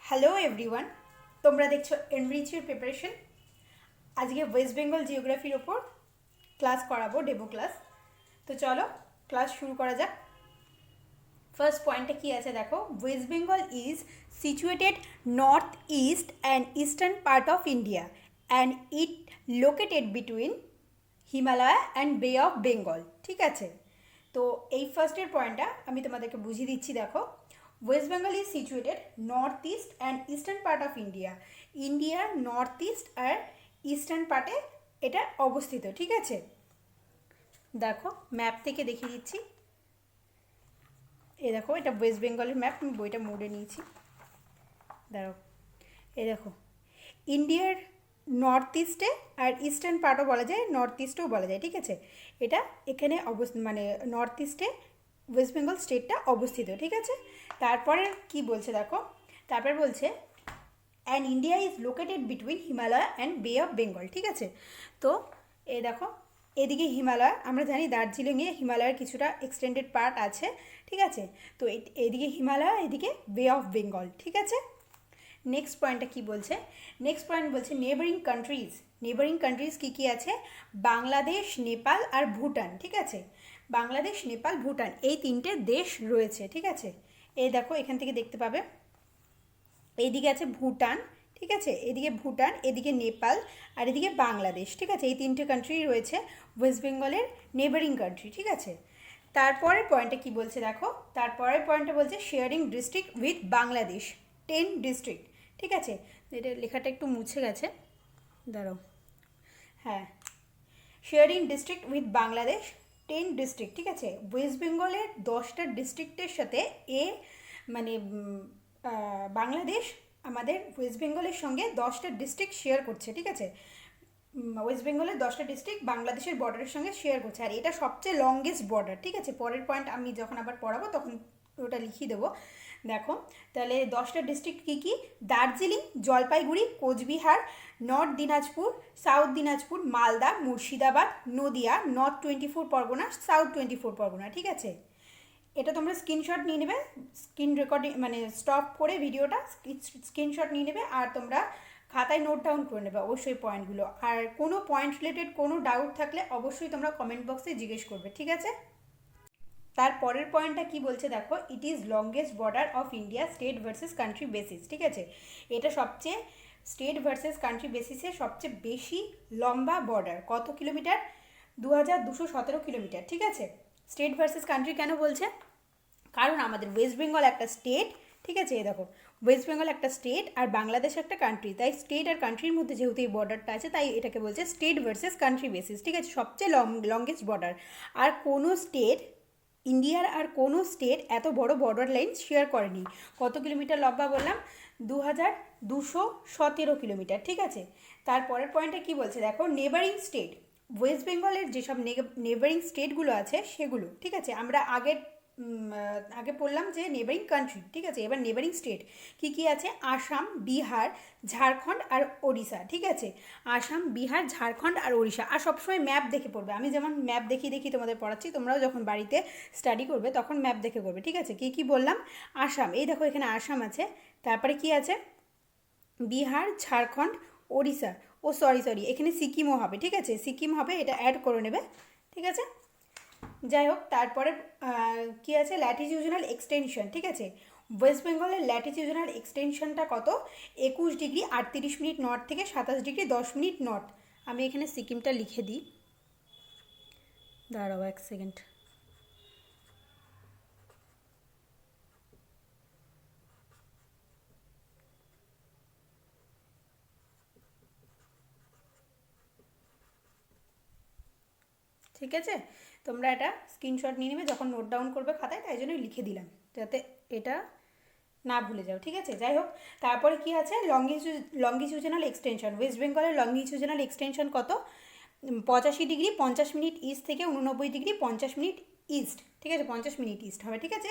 Hello everyone, তোমরা দেখছো এনরিচের preparation. আজকে ওয়েস্ট বেঙ্গল জিওগ্রাফির ওপর ক্লাস করাবো, ডেমো ক্লাস। তো চলো ক্লাস শুরু করা যাক। ফার্স্ট পয়েন্টে কি আছে দেখো, West Bengal is situated north east and eastern part of India and it located between Himalaya and বে অফ বেঙ্গল। ঠিক আছে, তো এই ফার্স্টের পয়েন্টটা আমি তোমাদেরকে বুঝিয়ে দিচ্ছি। দেখো, West Bengal is situated north east and eastern part of India. ইন্ডিয়ার নর্থ ইস্ট আর ইস্টার্ন পার্টে এটা অবস্থিত। ঠিক আছে, দেখো ম্যাপ থেকে দেখিয়ে দিচ্ছি। এ দেখো, এটা ওয়েস্ট বেঙ্গলের ম্যাপ, আমি বইটা মোড়ে নিয়েছি। দাঁড়াও, এ দেখো, ইন্ডিয়ার নর্থ ইস্টে আর ইস্টার্ন পার্টও বলা যায়, নর্থ ইস্টও বলা যায়। ঠিক আছে, এটা এখানে মানে নর্থ ইস্টে ওয়েস্ট বেঙ্গল স্টেটটা অবস্থিত। ঠিক আছে, তারপরে কি বলছে দেখো, তারপর বলছে and India is located between Himalaya and বে অফ বেঙ্গল। ঠিক আছে, তো এই দেখো, এদিকে হিমালয়, আমরা জানি দার্জিলিংয়ে হিমালয়ের কিছুটা এক্সটেন্ডেড পার্ট আছে। ঠিক আছে, তো এদিকে হিমালয়, এদিকে বে অফ বেঙ্গল। ঠিক আছে, নেক্সট পয়েন্টটা কি বলছে, নেক্সট পয়েন্ট বলছে নেবারিং কান্ট্রিজ। নেবারিং কান্ট্রিজ কী কী আছে, বাংলাদেশ, নেপাল আর ভুটান। ঠিক আছে, বাংলাদেশ, নেপাল, ভুটান এই তিনটে দেশ রয়েছে। ঠিক আছে, এই দেখো এখান থেকে দেখতে পাবে, এইদিকে আছে ভুটান। ঠিক আছে, এদিকে ভুটান, এদিকে নেপাল আর এদিকে বাংলাদেশ। ঠিক আছে, এই তিনটে কান্ট্রি রয়েছে ওয়েস্ট বেঙ্গলের নেবারিং কান্ট্রি। ঠিক আছে, তারপরের পয়েন্টে কি বলছে দেখো, তারপরের পয়েন্টে বলছে sharing district with Bangladesh 10 district. ঠিক আছে, এটা লেখাটা একটু মুছে গেছে, দাঁড়াও। হ্যাঁ, sharing district with Bangladesh 10 district. ঠিক আছে, ওয়েস্ট বেঙ্গলের 10টা ডিস্ট্রিক্টের সাথে মানে বাংলাদেশ আমাদের ওয়েস্ট বেঙ্গলের সঙ্গে 10টা ডিস্ট্রিক্ট শেয়ার করছে। ঠিক আছে, ওয়েস্ট বেঙ্গলের 10টা ডিস্ট্রিক্ট বাংলাদেশের বর্ডারের সঙ্গে শেয়ার করছে, আর এটা সবচেয়ে লংগেস্ট বর্ডার। ঠিক আছে, পরের পয়েন্ট আমি যখন আবার পড়াবো তখন ওটা লিখিয়ে দেবো। দেখো তাহলে 10টা ডিস্ট্রিক্ট কী কী, Darjeeling, Jalpaiguri, Coochbehar, north Dinajpur, south Dinajpur, Malda, Murshidabad, Nadia, north 24 Pargana, south 24 Pargana. ঠিক আছে, এটা তোমরা স্ক্রিনশট নিয়ে নেবে, স্ক্রিন রেকর্ডিং মানে স্টপ করে ভিডিওটা স্ক্রিনশট নিয়ে নেবে, আর তোমরা খাতায় নোট ডাউন করে নেবে অবশ্যই পয়েন্টগুলো। আর কোনো পয়েন্ট রিলেটেড কোনো ডাউট থাকলে অবশ্যই তোমরা কমেন্ট বক্সে জিজ্ঞেস করবে। ঠিক আছে, তারপরের পয়েন্টটা কি বলছে দেখো, it is longest border of India state versus country basis. ঠিক আছে, এটা সবচেয়ে স্টেট ভার্সেস কান্ট্রি বেসিসে সবচেয়ে বেশি লম্বা বর্ডার। কত কিলোমিটার, 2217 কিলোমিটার। ঠিক আছে, স্টেট ভার্সেস কান্ট্রি কেন বলছে, কারণ আমাদের ওয়েস্ট বেঙ্গল একটা স্টেট। ঠিক আছে, এই দেখো, ওয়েস্ট বেঙ্গল একটা স্টেট আর বাংলাদেশ একটা কান্ট্রি, তাই স্টেট আর কান্ট্রির মধ্যে যেহেতু এই বর্ডারটা আছে, তাই এটাকে বলছে স্টেট ভার্সেস কান্ট্রি বেসিস। ঠিক আছে, সবচেয়ে লংগেস্ট বর্ডার। আর কোনো স্টেট, ইন্ডিয়ার আর কোনো স্টেট এত বড় বর্ডার লাইন শেয়ার করেনি। কত কিলোমিটার লম্বা বললাম, 2217 কিলোমিটার। ঠিক আছে, তারপরের পয়েন্টে কি বলছে দেখো, নেবারিং স্টেট, ওয়েস্ট বেঙ্গলের যেসব নেবারিং স্টেটগুলো আছে সেগুলো। ঠিক আছে, আমরা আগে পড়লাম যে নেবারিং কান্ট্রি। ঠিক আছে, এবার নেবারিং স্টেট কি কি আছে, আসাম, বিহার, ঝাড়খণ্ড আর ওড়িশা। ঠিক আছে, আসাম, বিহার, ঝাড়খণ্ড আর ওড়িশা। আর সবসময় ম্যাপ দেখে পড়বে, আমি যেমন ম্যাপ দেখিয়ে তোমাদের পড়াচ্ছি, তোমরাও যখন বাড়িতে স্টাডি করবে তখন ম্যাপ দেখে করবে। ঠিক আছে, কি কি বললাম, আসাম, এই দেখো এখানে আসাম আছে, তারপরে কি আছে, বিহার, ঝাড়খণ্ড, ওড়িশা, ও সরি এখানে সিকিমও হবে। ঠিক আছে, সিকিম হবে, এটা অ্যাড করে নেবে। ঠিক আছে, যাই হোক, তারপরে কি আছে, ল্যাটিটিউডনাল এক্সটেনশন। ঠিক আছে, ওয়েস্ট বেঙ্গলের ল্যাটিটিউডনাল এক্সটেনশনটা কত, 21 ডিগ্রি 38 মিনিট নর্থ থেকে 27 ডিগ্রি 10 মিনিট নর্থ। আমি এখানে সিকিমটা লিখে দিই, দাঁড়াও এক সেকেন্ড। ঠিক আছে, তোমরা এটা স্ক্রিনশট নিয়ে নেবে যখন নোট ডাউন করবে খাতায়, তাই জন্য লিখে দিলাম যাতে এটা না ভুলে যাও। ঠিক আছে, যাই হোক, তারপরে কি আছে, লঙ্গিটিউডনাল এক্সটেনশন। ওয়েস্ট বেঙ্গলের লঙ্গিটিউডনাল এক্সটেনশন কত, 85 ডিগ্রি 50 মিনিট ইস্ট থেকে 89 ডিগ্রি 50 মিনিট ইস্ট। ঠিক আছে, 50 মিনিট ইস্ট হবে। ঠিক আছে,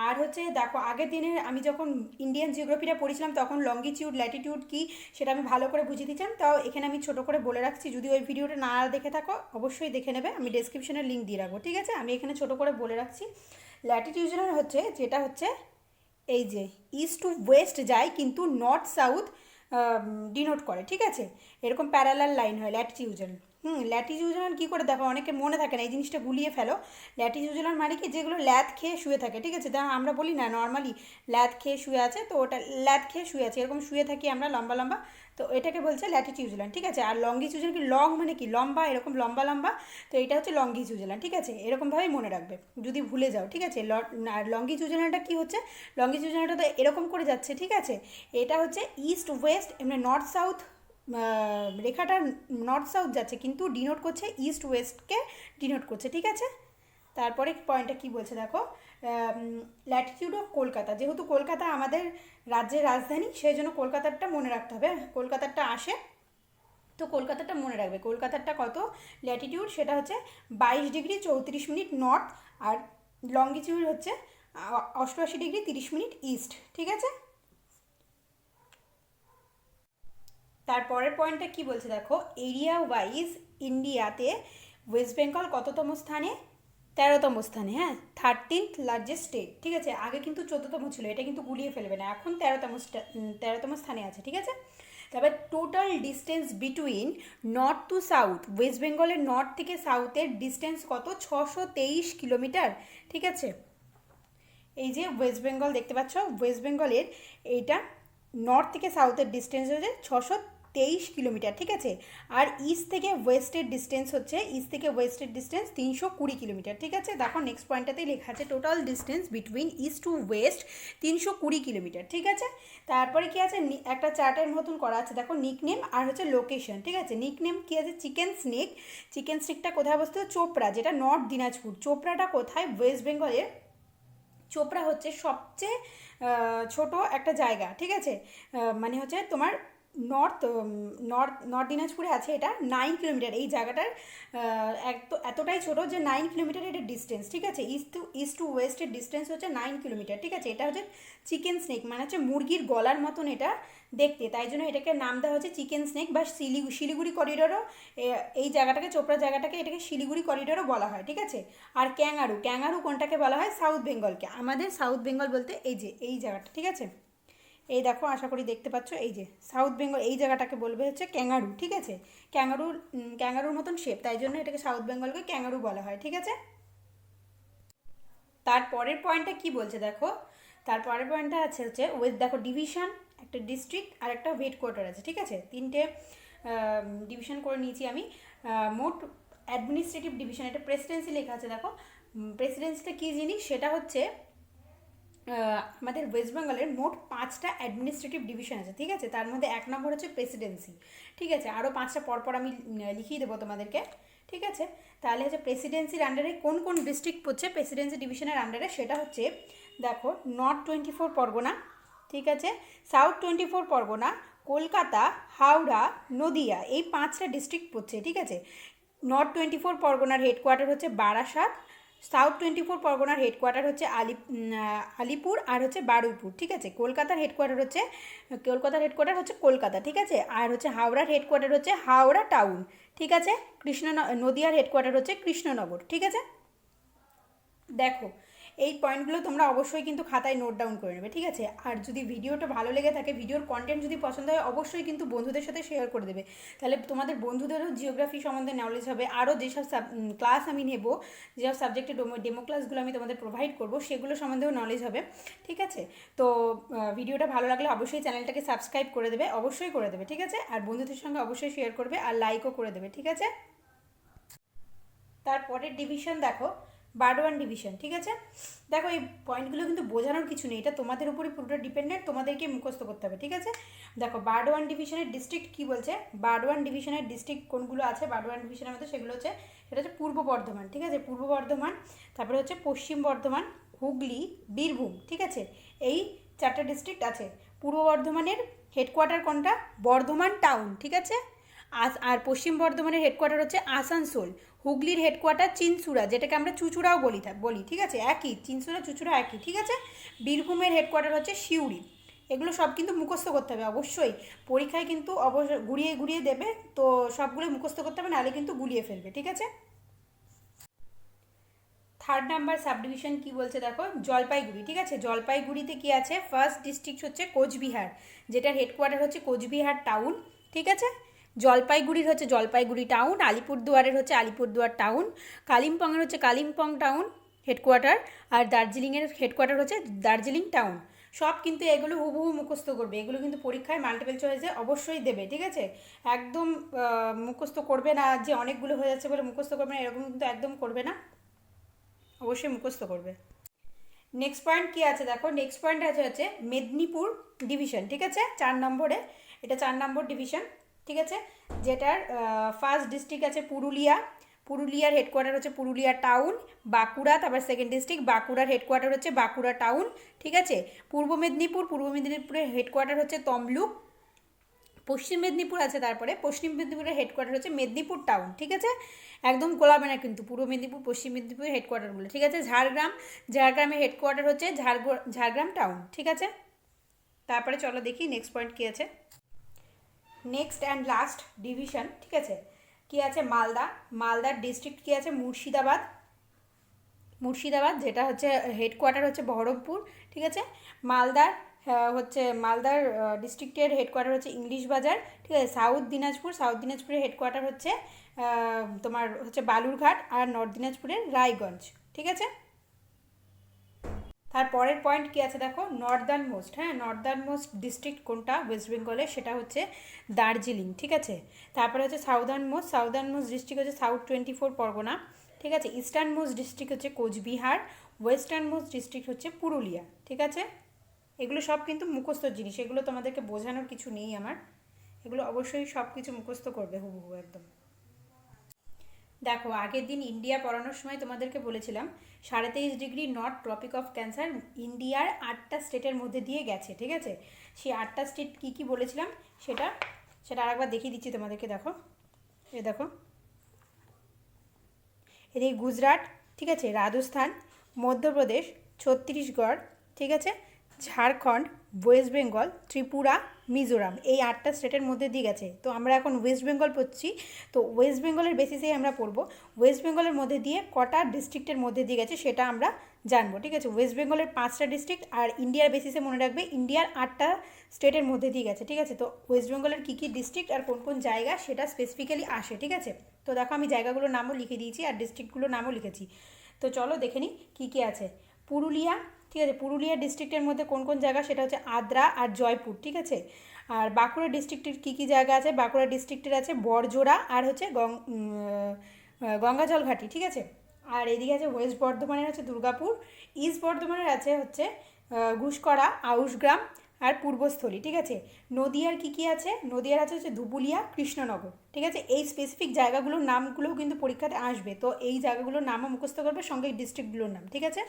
আর হচ্ছে দেখো, আগের দিনে আমি যখন ইন্ডিয়ান জিওগ্রাফিটা পড়েছিলাম তখন লঙ্গিটিউড ল্যাটিটিউড কি সেটা আমি ভালো করে বুঝিয়ে দিচ্ছিলাম, তাও এখানে আমি ছোটো করে বলে রাখছি। যদি ওই ভিডিওটা না দেখে থাকো অবশ্যই দেখে নেবে, আমি ডেসক্রিপশনে লিঙ্ক দিয়ে রাখবো। ঠিক আছে, আমি এখানে ছোটো করে বলে রাখছি। ল্যাটিটিউডনাল হচ্ছে যেটা হচ্ছে এই যে ইস্ট টু ওয়েস্ট যায় কিন্তু নর্থ সাউথ ডিনোট করে, ঠিক আছে। এরকম প্যারালাল লাইন হয় ল্যাটিটিউডাল। ল্যাটিটিউডাল কী করে দেখো, অনেকে মনে থাকে না, এই জিনিসটা গুলিয়ে ফেলো। ল্যাটিটিউডাল মানে কি, যেগুলো ল্যাদ খেয়ে শুয়ে থাকে, ঠিক আছে। তা আমরা বলি না নর্মালি ল্যাদ খেয়ে শুয়ে আছে, তো ওটা ল্যাদ খেয়ে শুয়ে আছে, এরকম শুয়ে থাকি আমরা লম্বা লম্বা, তো এটাকে বলছে ল্যাটিটিউডাল, ঠিক আছে। আর লঙ্গিটিউডাল কি, লং মানে কি লম্বা, এরকম লম্বা লম্বা, তো এটা হচ্ছে লঙ্গিটিউডাল, ঠিক আছে। এরকমভাবেই মনে রাখবে যদি ভুলে যাও, ঠিক আছে। আর লঙ্গিটিউডালটা কী হচ্ছে, লঙ্গিটিউডালটা তো এরকম করে যাচ্ছে, ঠিক আছে। এটা হচ্ছে ইস্ট ওয়েস্ট এমনি নর্থ সাউথ, রেখাটা নর্থ সাউথ যাচ্ছে কিন্তু ডিনোট করছে ইস্ট ওয়েস্টকে ডিনোট করছে, ঠিক আছে। তারপরে পয়েন্টটা কি বলছে দেখো, ল্যাটিটিউড অফ কলকাতা, যেহেতু কলকাতা আমাদের রাজ্যের রাজধানী সেই জন্য কলকাতারটা মনে রাখতে হবে, কলকাতারটা আসে, তো কলকাতারটা মনে রাখবে। কলকাতারটা কত ল্যাটিটিউড, সেটা হচ্ছে 22°34' নর্থ, আর লঙ্গিটিউড হচ্ছে 88°30' ইস্ট, ঠিক আছে। তারপরের পয়েন্টটা কি বলছে দেখো, এরিয়া ওয়াইজ ইন্ডিয়াতে ওয়েস্ট বেঙ্গল কততম স্থানে, 13তম স্থানে, হ্যাঁ, 13th লার্জেস্ট স্টেট, ঠিক আছে। আগে কিন্তু 14তম ছিল, এটা কিন্তু গুলিয়ে ফেলবে না, এখন 13তম স্থানে আছে, ঠিক আছে। তারপর total distance between north two south, West বেঙ্গলের নর্থ থেকে সাউথের ডিস্টেন্স কত, 623 কিলোমিটার, ঠিক আছে। এই যে ওয়েস্ট বেঙ্গল দেখতে পাচ্ছ, ওয়েস্ট বেঙ্গলের এইটা নর্থ থেকে সাউথের ডিস্টেন্স হচ্ছে 623 কিলোমিটার, ঠিক আছে। আর ইস্ট থেকে ওয়েস্টের ডিস্টেন্স হচ্ছে, ইস্ট থেকে ওয়েস্টের ডিস্টেন্স 320 কিলোমিটার, ঠিক আছে। দেখো নেক্সট পয়েন্টটাতেই লেখা আছে total distance between east two West 320 kilometre, ঠিক আছে। তারপরে কি আছে, একটা চার্টের মতন করা আছে দেখো, নিকনেম আর হচ্ছে লোকেশন, ঠিক আছে। নিকনেম কি আছে, চিকেন স্নেক, চিকেন স্নেকটা কোথায় অবস্থিত, চোপড়া, যেটা নর্থ দিনাজপুর। চোপড়াটা কোথায়, ওয়েস্ট বেঙ্গলের চোপড়া হচ্ছে সবচেয়ে ছোট একটা জায়গা, ঠিক আছে। মানে হচ্ছে তোমার নর্থ নর্থ নর্থ দিনাজপুরে আছে, এটা 9 কিলোমিটার, এই জায়গাটার এতটাই ছোট যে 9 কিলোমিটার এটা ডিস্টেন্স, ঠিক আছে। ইস্ট টু ওয়েস্টের ডিস্টেন্স হচ্ছে 9 কিলোমিটার, ঠিক আছে। এটা হচ্ছে চিকেন স্নেক, মানে হচ্ছে মুরগির গলার মতন এটা দেখতে, তাই জন্য এটাকে নাম দেওয়া হচ্ছে চিকেন স্নেক, বা শিলিগুড়ি করিডোরও, এই জায়গাটাকে, চোপড়া জায়গাটাকে, এটাকে শিলিগুড়ি করিডোরও বলা হয়, ঠিক আছে। আর ক্যাঙ্গারু, ক্যাঙ্গারু কোনটাকে বলা হয়, সাউথ বেঙ্গলকে, আমাদের সাউথ বেঙ্গল বলতে এই যে এই জায়গাটা, ঠিক আছে। এই দেখো আশা করি দেখতে পাচ্ছ, এই যে সাউথ বেঙ্গল, এই জায়গাটাকে বলবে হচ্ছে ক্যাঙ্গারু, ঠিক আছে। ক্যাঙ্গারুর মতন শেপ, তাই জন্য এটাকে সাউথ বেঙ্গলকে ক্যাঙ্গারু বলা হয়, ঠিক আছে। তারপরের পয়েন্টটা কি বলছে দেখো, তারপরের পয়েন্টটা আছে হচ্ছে দেখো ডিভিশন, একটা ডিস্ট্রিক্ট আর একটা হেডকোয়ার্টার আছে, ঠিক আছে। তিনটে ডিভিশন করে নিয়েছি আমি। মোট অ্যাডমিনিস্ট্রেটিভ ডিভিশন, এটা প্রেসিডেন্সি লেখা আছে দেখো। প্রেসিডেন্সিটা কী জিনিস, সেটা হচ্ছে আমাদের ওয়েস্ট বেঙ্গলের মোট 5টা অ্যাডমিনিস্ট্রেটিভ ডিভিশন আছে, ঠিক আছে। তার মধ্যে 1 নম্বর হচ্ছে প্রেসিডেন্সি, ঠিক আছে। আরও 5টা পরপর আমি লিখিয়ে দেবো তোমাদেরকে, ঠিক আছে। তাহলে হচ্ছে প্রেসিডেন্সির আন্ডারে কোন কোন ডিস্ট্রিক্ট পড়ছে প্রেসিডেন্সি ডিভিশনের আন্ডারে, সেটা হচ্ছে দেখো নর্থ 24 পরগনা, ঠিক আছে, সাউথ 24 পরগনা, কলকাতা, হাওড়া, নদিয়া, এই 5টা ডিস্ট্রিক্ট পড়ছে, ঠিক আছে। নর্থ 24 পরগনার হেডকোয়ার্টার হচ্ছে বারাসাত, সাউথ 24 পরগনার হেডকোয়ার্টার হচ্ছে আলিপুর আর হচ্ছে বারুইপুর, ঠিক আছে। কলকাতার হেডকোয়ার্টার হচ্ছে কলকাতা, ঠিক আছে। আর হচ্ছে হাওড়ার হেডকোয়ার্টার হচ্ছে হাওড়া টাউন, ঠিক আছে। নদিয়ার হেডকোয়ার্টার হচ্ছে কৃষ্ণনগর, ঠিক আছে। দেখো এই পয়েন্টগুলো তোমরা অবশ্যই কিন্তু খাতায় নোট ডাউন করে নেবে, ঠিক আছে। আর যদি ভিডিওটা ভালো লেগে থাকে, ভিডিওর কন্টেন্ট যদি পছন্দ হয়, অবশ্যই কিন্তু বন্ধুদের সাথে শেয়ার করে দেবে, তাহলে তোমাদের বন্ধুদেরও জিওগ্রাফি সম্বন্ধে নলেজ হবে। আরও যেসব ক্লাস আমি নেব, যেসব সাবজেক্টে ডেমো ক্লাসগুলো আমি তোমাদের প্রোভাইড করব, সেগুলো সম্বন্ধেও নলেজ হবে, ঠিক আছে। তো ভিডিওটা ভালো লাগলে অবশ্যই চ্যানেলটাকে সাবস্ক্রাইব করে দেবে, অবশ্যই করে দেবে, ঠিক আছে। আর বন্ধুদের সঙ্গে অবশ্যই শেয়ার করবে আর লাইকও করে দেবে, ঠিক আছে। তারপরের ডিভিশন দেখো, বারডোয়ান ডিভিশন, ঠিক আছে। দেখো এই পয়েন্টগুলো কিন্তু বোঝানোর কিছু নেই, এটা তোমাদের উপরই পুরোটা ডিপেন্ডেন্ট, তোমাদেরকে মুখস্থ করতে হবে, ঠিক আছে। দেখো বারডোয়ান ডিভিশনের ডিস্ট্রিক্ট কী বলছে, বারডোয়ান ডিভিশনের ডিস্ট্রিক্ট কোনগুলো আছে বারডোয়ান ডিভিশনের মধ্যে, সেগুলো হচ্ছে, সেটা হচ্ছে পূর্ব বর্ধমান, ঠিক আছে, পূর্ব বর্ধমান, তারপরে হচ্ছে পশ্চিম বর্ধমান, হুগলি, বীরভূম, ঠিক আছে। এই 4টা ডিস্ট্রিক্ট আছে। পূর্ব বর্ধমানের হেডকোয়ার্টার কোনটা, বর্ধমান টাউন, ঠিক আছে। আর পশ্চিম বর্ধমানের হেডকোয়ার্টার হচ্ছে আসানসোল, হুগলির হেডকোয়ার্টার চিনচুড়া, যেটাকে আমরা চুচুড়াও বলি, ঠিক আছে, একই, চিনচুড়া চুচুড়া একই, ঠিক আছে। বীরভূমের হেডকোয়ার্টার হচ্ছে সিউড়ি। এগুলো সব কিন্তু মুখস্থ করতে হবে অবশ্যই, পরীক্ষায় কিন্তু অবশ্যই ঘুরিয়ে ঘুরিয়ে দেবে, তো সবগুলো মুখস্থ করতে হবে, নাহলে কিন্তু গুলিয়ে ফেলবে, ঠিক আছে। থার্ড নাম্বার সাবডিভিশন কি বলছে দেখো, জলপাইগুড়ি। ঠিক আছে, জলপাইগুড়িতে কি আছে, ফার্স্ট ডিস্ট্রিক্ট হচ্ছে কোচবিহার, যেটার হেডকোয়ার্টার হচ্ছে কোচবিহার টাউন। ঠিক আছে, জলপাইগুড়ির হচ্ছে জলপাইগুড়ি টাউন, আলিপুরদুয়ারের হচ্ছে আলিপুরদুয়ার টাউন, কালিম্পংয়ের হচ্ছে কালিম্পং টাউন হেডকোয়ার্টার, আর দার্জিলিংয়ের হেডকোয়ার্টার হচ্ছে দার্জিলিং টাউন। সব কিন্তু এগুলো হুবহু মুখস্থ করবে, এগুলো কিন্তু পরীক্ষায় মাল্টিপল চয়েসে অবশ্যই দেবে। ঠিক আছে, একদম মুখস্থ করবে না যে অনেকগুলো হয়ে যাচ্ছে বলে মুখস্থ করবে না, এরকম কিন্তু একদম করবে না, অবশ্যই মুখস্থ করবে। নেক্সট পয়েন্ট কি আছে দেখো, নেক্সট পয়েন্ট আছে হচ্ছে মেদিনীপুর ডিভিশন। ঠিক আছে, 4 নম্বরে, এটা 4 নম্বর ডিভিশন। ঠিক আছে, যেটার ফার্স্ট ডিস্ট্রিক্ট আছে পুরুলিয়া, পুরুলিয়ার হেডকোয়ার্টার হচ্ছে পুরুলিয়া টাউন, বাঁকুড়া, তারপর সেকেন্ড ডিস্ট্রিক্ট বাঁকুড়ার হেডকোয়ার্টার হচ্ছে বাঁকুড়া টাউন। ঠিক আছে, পূর্ব মেদিনীপুরের হেডকোয়ার্টার হচ্ছে তমলুক, পশ্চিম মেদিনীপুর আছে, তারপরে পশ্চিম মেদিনীপুরের হেডকোয়ার্টার হচ্ছে মেদিনীপুর টাউন। ঠিক আছে, একদম গোলাবে না কিন্তু পূর্ব মেদিনীপুর পশ্চিম মেদিনীপুরের হেডকোয়ার্টারগুলো। ঠিক আছে, ঝাড়গ্রামের হেডকোয়ার্টার হচ্ছে ঝাড়গ্রাম টাউন। ঠিক আছে, তারপরে চলো দেখি নেক্সট পয়েন্ট কী আছে। Next and last division. ঠিক আছে, কি আছে, মালদার ডিস্ট্রিক্ট কি আছে, মুর্শিদাবাদ, যেটা হচ্ছে হেডকোয়ার্টার হচ্ছে বহরমপুর। ঠিক আছে, মালদার ডিস্ট্রিক্টের হেডকোয়ার্টার হচ্ছে ইংলিশ বাজার। ঠিক আছে, সাউথ দিনাজপুরের হেডকোয়ার্টার হচ্ছে তোমার হচ্ছে বালুরঘাট, আর নর্থ দিনাজপুরের রায়গঞ্জ। ঠিক আছে, তারপরের পয়েন্ট কি আছে দেখো, নর্দার্ন মোস্ট ডিস্ট্রিক্ট কোনটা ওয়েস্ট বেঙ্গলের, সেটা হচ্ছে দার্জিলিং। ঠিক আছে, তারপরে হচ্ছে সাউদার্ন মোস্ট ডিস্ট্রিক্ট হচ্ছে সাউথ 24 পরগনা। ঠিক আছে, ইস্টার্ন মোস্ট ডিস্ট্রিক্ট হচ্ছে কোচবিহার, ওয়েস্টার্ন মোস্ট ডিস্ট্রিক্ট হচ্ছে পুরুলিয়া। ঠিক আছে, এগুলো সব কিন্তু মুখস্থর জিনিস, এগুলো তোমাদেরকে বোঝানোর কিছু নেই আমার, এগুলো অবশ্যই সব কিছু মুখস্থ করবে হুবহু একদম। দেখো, আগের দিন ইন্ডিয়া পড়ানোর সময় তোমাদেরকে বলেছিলাম 23.5 degree north Tropic of Cancer ইন্ডিয়ার 8টা স্টেটের মধ্যে দিয়ে গেছে। ঠিক আছে, সেই 8টা স্টেট কী কী বলেছিলাম সেটা আরেকবার দেখিয়ে দিচ্ছি তোমাদেরকে। দেখো, দেখো, এদিকে গুজরাট, ঠিক আছে, রাজস্থান, মধ্যপ্রদেশ, ছত্তিশগড়, ঠিক আছে, ঝাড়খণ্ড, ওয়েস্ট বেঙ্গল, ত্রিপুরা, মিজোরাম, এই 8টা স্টেটের মধ্যে দিয়ে গেছে। তো আমরা এখন ওয়েস্ট বেঙ্গল পড়ছি, তো ওয়েস্ট বেঙ্গলের বেসিসেই আমরা পড়বো ওয়েস্ট বেঙ্গলের মধ্যে দিয়ে কটা ডিস্ট্রিক্টের মধ্যে দিয়ে গেছে সেটা আমরা জানবো। ঠিক আছে, ওয়েস্ট বেঙ্গলের 5টা ডিস্ট্রিক্ট, আর ইন্ডিয়ার বেসিসে মনে রাখবে ইন্ডিয়ার 8টা স্টেটের মধ্যে দিয়ে গেছে। ঠিক আছে, তো ওয়েস্ট বেঙ্গলের কী কী ডিস্ট্রিক্ট আর কোন কোন জায়গা সেটা স্পেসিফিক্যালি আসে। ঠিক আছে, তো দেখো আমি জায়গাগুলোর নামও লিখে দিয়েছি আর ডিস্ট্রিক্টগুলোর নামও লিখেছি। তো চলো দেখে নিই কী কী আছে। পুরুলিয়া, ঠিক আছে, পুরুলিয়া ডিস্ট্রিক্টের মধ্যে কোন কোন জায়গা সেটা হচ্ছে আদ্রা আর জয়পুর। ঠিক আছে, আর বাঁকুড়া ডিস্ট্রিক্টের কী কী জায়গা আছে, বাঁকুড়া ডিস্ট্রিক্টের আছে বড়জোড়া আর হচ্ছে গঙ্গাজল ঘাটি। ঠিক আছে, আর এদিকে আছে ওয়েস্ট বর্ধমানের আছে দুর্গাপুর, ইস্ট বর্ধমানের আছে হচ্ছে ঘুষকরা, আউশগ্রাম আর পূর্বস্থলী। ঠিক আছে, নদিয়ার কী কী আছে, নদিয়ার আছে হচ্ছে ধুবুলিয়া, কৃষ্ণনগর। ঠিক আছে, এই স্পেসিফিক জায়গাগুলোর নামগুলোও কিন্তু পরীক্ষাতে আসবে, তো এই জায়গাগুলোর নামও মুখস্থ করবে, সঙ্গে ডিস্ট্রিক্টগুলোর নাম। ঠিক আছে,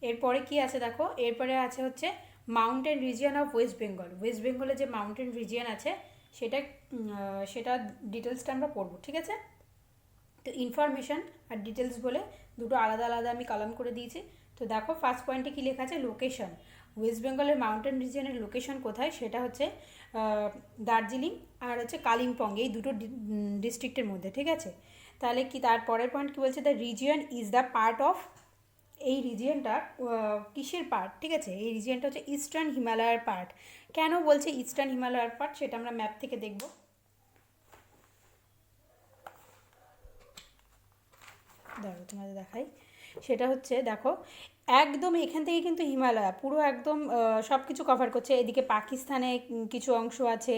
এরপরে কি আছে দেখো, এরপরে আছে হচ্ছে mountain region of West Bengal. West বেঙ্গলে যে মাউন্টেন রিজিয়ন আছে সেটা ডিটেলসটা আমরা পড়বো। ঠিক আছে, তো ইনফরমেশান আর ডিটেলস বলে দুটো আলাদা আলাদা আমি কলাম করে দিয়েছি। তো দেখো ফার্স্ট পয়েন্টে কী লেখা আছে, লোকেশন। ওয়েস্ট বেঙ্গলের মাউন্টেন রিজিয়নের লোকেশন কোথায়, সেটা হচ্ছে দার্জিলিং আর হচ্ছে কালিম্পং, এই দুটো ডিস্ট্রিক্টের মধ্যে। ঠিক আছে, তাহলে কি তার পরের পয়েন্ট কী বলছে, the region is the part of, এই রিজিয়নটা কিসের পার্ট। ঠিক আছে, এই রিজিয়নটা হচ্ছে ইস্টার্ন হিমালয়ের পার্ট। কেন বলছে ইস্টার্ন হিমালয়ের পার্ট সেটা আমরা ম্যাপ থেকে দেখব। দেখো তোমাদের দেখাই, সেটা হচ্ছে দেখো একদম এখান থেকে কিন্তু হিমালয় পুরো একদম সব কিছু কভার করছে। এদিকে পাকিস্তানে কিছু অংশ আছে,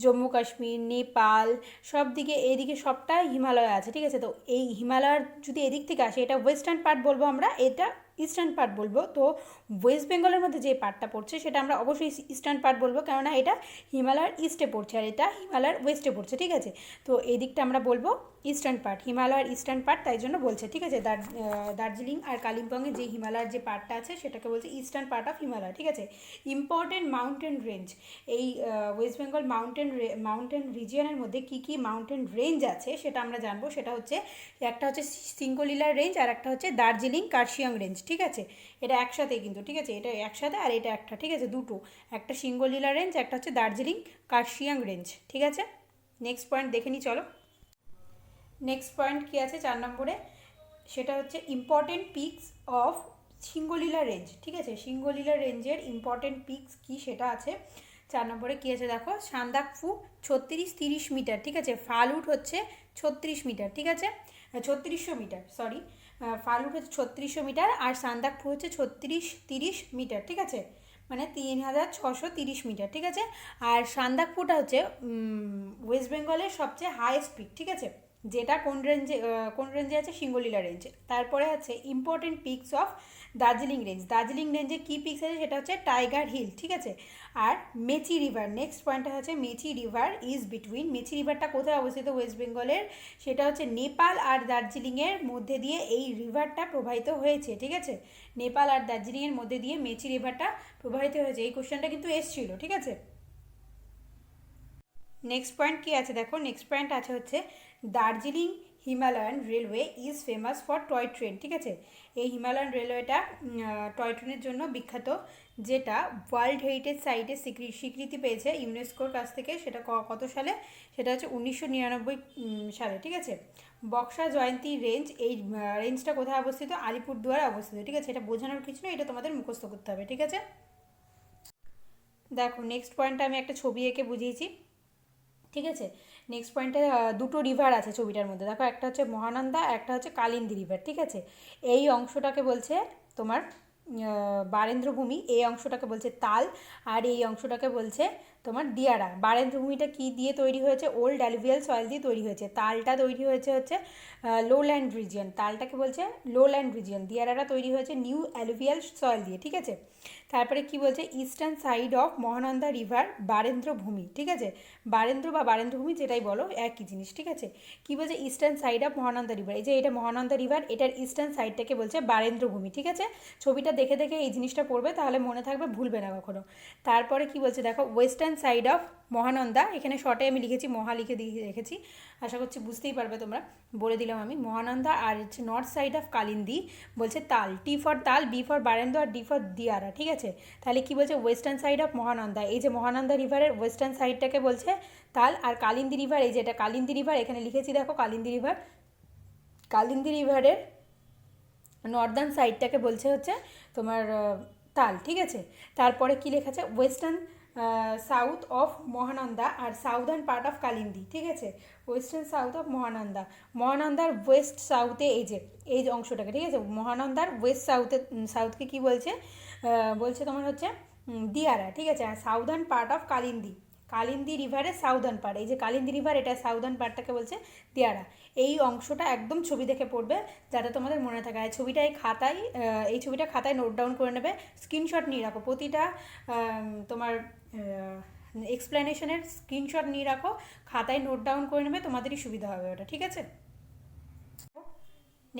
জম্মু কাশ্মীর, নেপাল, সব দিকে এদিকে সবটাই হিমালয় আছে। ঠিক আছে, তো এই হিমালয়ের যদি এদিক থেকে আসে এটা ওয়েস্টার্ন পার্ট বলবো আমরা, এটা ইস্টার্ন পার্ট বলবো। তো ওয়েস্ট বেঙ্গলের মধ্যে যে পার্টটা পড়ছে সেটা আমরা অবশ্যই ইস্টার্ন পার্ট বলবো, কেননা এটা হিমালয়ের ইস্টে পড়ছে আর এটা হিমালয়ের ওয়েস্টে পড়ছে। ঠিক আছে, তো এই দিকটা আমরা বলবো ইস্টার্ন পার্ট, হিমালয়ের ইস্টার্ন পার্ট, তাই জন্য বলছে। ঠিক আছে, দার্জিলিং আর কালিম্পংয়ে যে হিমালয়ের যে পার্টটা আছে সেটাকে বলছে ইস্টার্ন পার্ট অফ হিমালয়। ঠিক আছে, ইম্পর্টেন্ট মাউন্টেন রেঞ্জ, এই ওয়েস্ট বেঙ্গল মাউন্টেন রিজিয়নের মধ্যে কী কী মাউন্টেন রেঞ্জ আছে সেটা আমরা জানবো। সেটা হচ্ছে একটা হচ্ছে সিঙ্গলিলার রেঞ্জ আর একটা হচ্ছে দার্জিলিং কার্শিয়াং রেঞ্জ। ঠিক আছে, এটা একসাথেই কিন্তু। ঠিক আছে, এটা একসাথে আর এটা একটা। ঠিক আছে, দুটো, একটা সিঙ্গলিলার রেঞ্জ, একটা হচ্ছে দার্জিলিং কার্শিয়াং রেঞ্জ। ঠিক আছে, নেক্সট পয়েন্ট দেখে নিই চলো। নেক্সট পয়েন্ট কী আছে 4 নম্বরে, সেটা হচ্ছে important peaks of Singalila range. ঠিক আছে, সিঙ্গলীলা রেঞ্জের ইম্পর্টেন্ট পিকস কী সেটা আছে 4 নম্বরে। কী আছে দেখো, সান্দাকফু 36-30 মিটার। ঠিক আছে, ফালুট হচ্ছে 36 মিটার। ঠিক আছে, 3600 মিটার, সরি, ফালুট হচ্ছে 3600 মিটার আর সান্দাকফু হচ্ছে 36-30 মিটার। ঠিক আছে, মানে 3630 মিটার। ঠিক আছে, আর সান্দাকফুটা হচ্ছে ওয়েস্ট বেঙ্গলের সবচেয়ে হাইয়েস্ট পিক। ঠিক আছে, যেটা কোন রেঞ্জে আছে, সিঙ্গলীলা রেঞ্জে। তারপরে আছে important peaks of Darjeeling range. Darjeeling রেঞ্জে কী পিকস আছে সেটা হচ্ছে টাইগার হিল। ঠিক আছে, আর মেচি রিভার। নেক্সট পয়েন্টটা হচ্ছে Mechi river is between. Mechi রিভারটা কোথায় অবস্থিত ওয়েস্ট বেঙ্গলের, সেটা হচ্ছে নেপাল আর দার্জিলিংয়ের মধ্যে দিয়ে এই রিভারটা প্রবাহিত হয়েছে। ঠিক আছে, নেপাল আর দার্জিলিংয়ের মধ্যে দিয়ে মেচি রিভারটা প্রবাহিত হয়েছে। এই কোশ্চেনটা কিন্তু এসছিল। ঠিক আছে, নেক্সট পয়েন্ট কী আছে দেখো, নেক্সট পয়েন্ট আছে হচ্ছে Darjeeling Himalayan railway is famous for toy train. ঠিক আছে, এই হিমালয়ান রেলওয়েটা টয় ট্রেনের জন্য বিখ্যাত, যেটা ওয়ার্ল্ড হেরিটেজ সাইটে স্বীকৃতি পেয়েছে ইউনেস্কোর কাছ থেকে। সেটা কত সালে, সেটা হচ্ছে 1999 সালে। ঠিক আছে, বক্সা জয়ন্তী রেঞ্জ, এই রেঞ্জটা কোথায় অবস্থিত, আলিপুরদুয়ারে অবস্থিত। ঠিক আছে, এটা বোঝানোর কিছু না, এটা তোমাদের মুখস্থ করতে হবে। ঠিক আছে, দেখো নেক্সট পয়েন্টটা আমি একটা ছবি এঁকে বুঝিয়েছি। ঠিক আছে, নেক্সট পয়েন্টে দুটো রিভার আছে ছবিটার মধ্যে, দেখো একটা হচ্ছে মহানন্দা, একটা হচ্ছে কালিন্দী রিভার। ঠিক আছে, এই অংশটাকে বলছে তোমার বারেন্দ্রভূমি, এই অংশটাকে বলছে তাল, আর এই অংশটাকে বলছে তোমার দিয়ারা। বারেন্দ্রভূমিটা কী দিয়ে তৈরি হয়েছে, ওল্ড অ্যালুভিয়াল সয়েল দিয়ে তৈরি হয়েছে। তালটা তৈরি হয়েছে হচ্ছে লোল্যান্ড রিজিয়ন, তালটাকে বলছে লোল্যান্ড রিজিয়ন। দিয়ারাটা তৈরি হয়েছে নিউ অ্যালুভিয়াল সয়েল দিয়ে। ঠিক আছে, তারপরে কি বলছে, eastern side of Mahananda river Barendrabhumi. ঠিক আছে, বারেন্দ্র বা বারেন্দ্রভূমি যেটাই বলো একই জিনিস। ঠিক আছে, কী বলছে, eastern side of Mahananda river, এই যে এটা মহানন্দা রিভার, এটার ইস্টার্ন সাইডটাকে বলছে বারেন্দ্রভূমি। ঠিক আছে, ছবিটা দেখে দেখে এই জিনিসটা পড়বে, তাহলে মনে থাকবে, ভুলবে না কখনো। তারপরে কি বলছে দেখো, ওয়েস্টার্ন সাইড অফ মহানন্দা, এখানে শর্টে আমি লিখেছি, মহা লিখে দিয়ে রেখেছি, আশা করছি বুঝতেই পারবে তোমরা, বলে দিলাম আমি। মহানন্দা আর হচ্ছে নর্থ সাইড অফ কালিন্দী বলছে তাল, টি ফর তাল, বি ফর বারেন্দ্র আর ডি ফর দিয়ারা। ঠিক আছে, তাহলে কি বলছে, ওয়েস্টার্ন সাইড অফ মহানন্দা, এই যে মহানন্দা রিভারের ওয়েস্টার্ন সাইডটাকে বলছে তাল, আর কালিন্দী রিভার, এই যে এটা কালিন্দী রিভার, এখানে লিখেছি দেখো কালিন্দী রিভার, কালিন্দী রিভারের নর্দার্ন সাইডটাকে বলছে হচ্ছে তোমার তাল। ঠিক আছে, তারপরে কি লেখা আছে, ওয়েস্টার্ন সাউথ অফ মহানন্দা আর সাউদার্ন পার্ট অফ কালিন্দী। ঠিক আছে, ওয়েস্টার্ন সাউথ অফ মহানন্দা, মহানন্দার ওয়েস্ট সাউথে এই যে অংশটাকে। ঠিক আছে, মহানন্দার ওয়েস্ট সাউথকে কি বলছে, বলছে তোমার হচ্ছে দিয়ারা। ঠিক আছে, আর southern part of Kalindi, Kalindi রিভারের সাউদার্ন পার্ট, এই যে কালিন্দী রিভার, এটা সাউদার্ন পার্টটাকে বলছে দিয়ারা। এই অংশটা একদম ছবি দেখে পড়বে, যাতে তোমাদের মনে থাকে। আর ছবিটা এই ছবিটা খাতায় নোট ডাউন করে নেবে, স্ক্রিনশট নিয়ে রাখো, প্রতিটা তোমার এক্সপ্লেনেশনের স্ক্রিনশট নিয়ে রাখো, খাতায় নোট ডাউন করে নেবে, তোমাদেরই সুবিধা হবে ওটা। ঠিক আছে,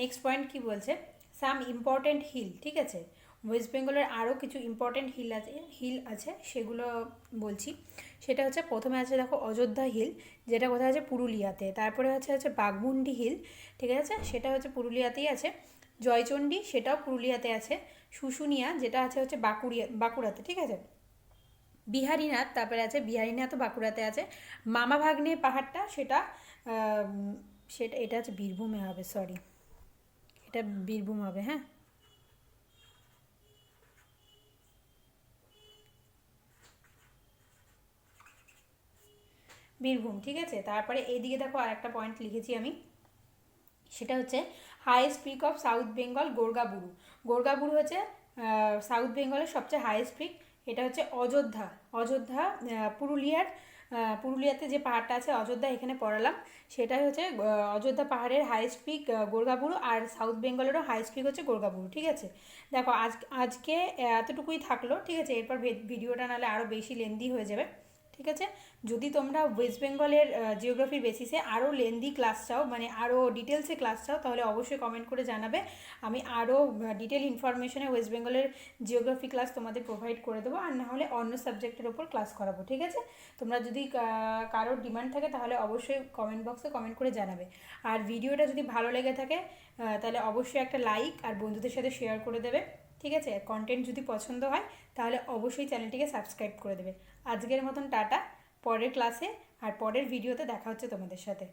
নেক্সট পয়েন্ট কি বলছে, সাম ইম্পর্টেন্ট হিল। ঠিক আছে, ওয়েস্ট বেঙ্গলের আরও কিছু ইম্পর্টেন্ট হিল আছে সেগুলো বলছি। সেটা হচ্ছে, প্রথমে আছে দেখো অযোধ্যা হিল, যেটা কোথায় আছে, পুরুলিয়াতে। তারপরে হচ্ছে বাঘমুন্ডি হিল। ঠিক আছে, সেটা হচ্ছে পুরুলিয়াতেই আছে। জয়চণ্ডী, সেটাও পুরুলিয়াতে আছে। শুশুনিয়া, যেটা আছে হচ্ছে বাঁকুড়াতে। ঠিক আছে, বিহারীনাথ, তারপরে আছে বিহারীনাথও বাঁকুড়াতে আছে। মামা ভাগ্নে পাহাড়টা, সেটা এটা হচ্ছে বীরভূমে হবে, সরি, এটা বীরভূম হবে। হ্যাঁ, বীরভূম। ঠিক আছে, তারপরে এইদিকে দেখো আর একটা পয়েন্ট লিখেছি আমি, সেটা হচ্ছে highest peak of south Bengal Gorgaburu. Gorgaburu হচ্ছে সাউথ বেঙ্গলের সবচেয়ে হাইয়েস্ট পিক, এটা হচ্ছে অযোধ্যা পুরুলিয়াতে যে পাহাড়টা আছে অযোধ্যা, এখানে পড়ালাম, সেটাই হচ্ছে অযোধ্যা পাহাড়ের হাইয়েস্ট পিক গোর্গাবুরু, আর সাউথ বেঙ্গলেরও হাইয়েস্ট পিক হচ্ছে গোর্গাবুরু। ঠিক আছে, দেখো আজকে এতটুকুই থাকলো। ঠিক আছে, এরপর ভিডিওটা নাহলে আরও বেশি লেন্দি হয়ে যাবে। ঠিক আছে, যদি তোমরা ওয়েস্ট বেঙ্গলের জিওগ্রাফির বেসিসে আরও লেন্দি ক্লাস চাও, মানে আরও ডিটেলসে ক্লাস চাও, তাহলে অবশ্যই কমেন্ট করে জানাবে, আমি আরও ডিটেল ইনফরমেশনে ওয়েস্ট বেঙ্গলের জিওগ্রাফি ক্লাস তোমাদের প্রোভাইড করে দেবো, আর না হলে অন্য সাবজেক্টের ওপর ক্লাস করাবো। ঠিক আছে, তোমরা যদি কারোর ডিমান্ড থাকে তাহলে অবশ্যই কমেন্ট বক্সে কমেন্ট করে জানাবে। আর ভিডিওটা যদি ভালো লেগে থাকে তাহলে অবশ্যই একটা লাইক আর বন্ধুদের সাথে শেয়ার করে দেবে। ঠিক আছে, কন্টেন্ট যদি পছন্দ হয় তাহলে অবশ্যই চ্যানেলটিকে সাবস্ক্রাইব করে দেবে। আজকের মতন টাটা, পরের ক্লাসে আর পরের ভিডিওতে দেখা হচ্ছে তোমাদের সাথে।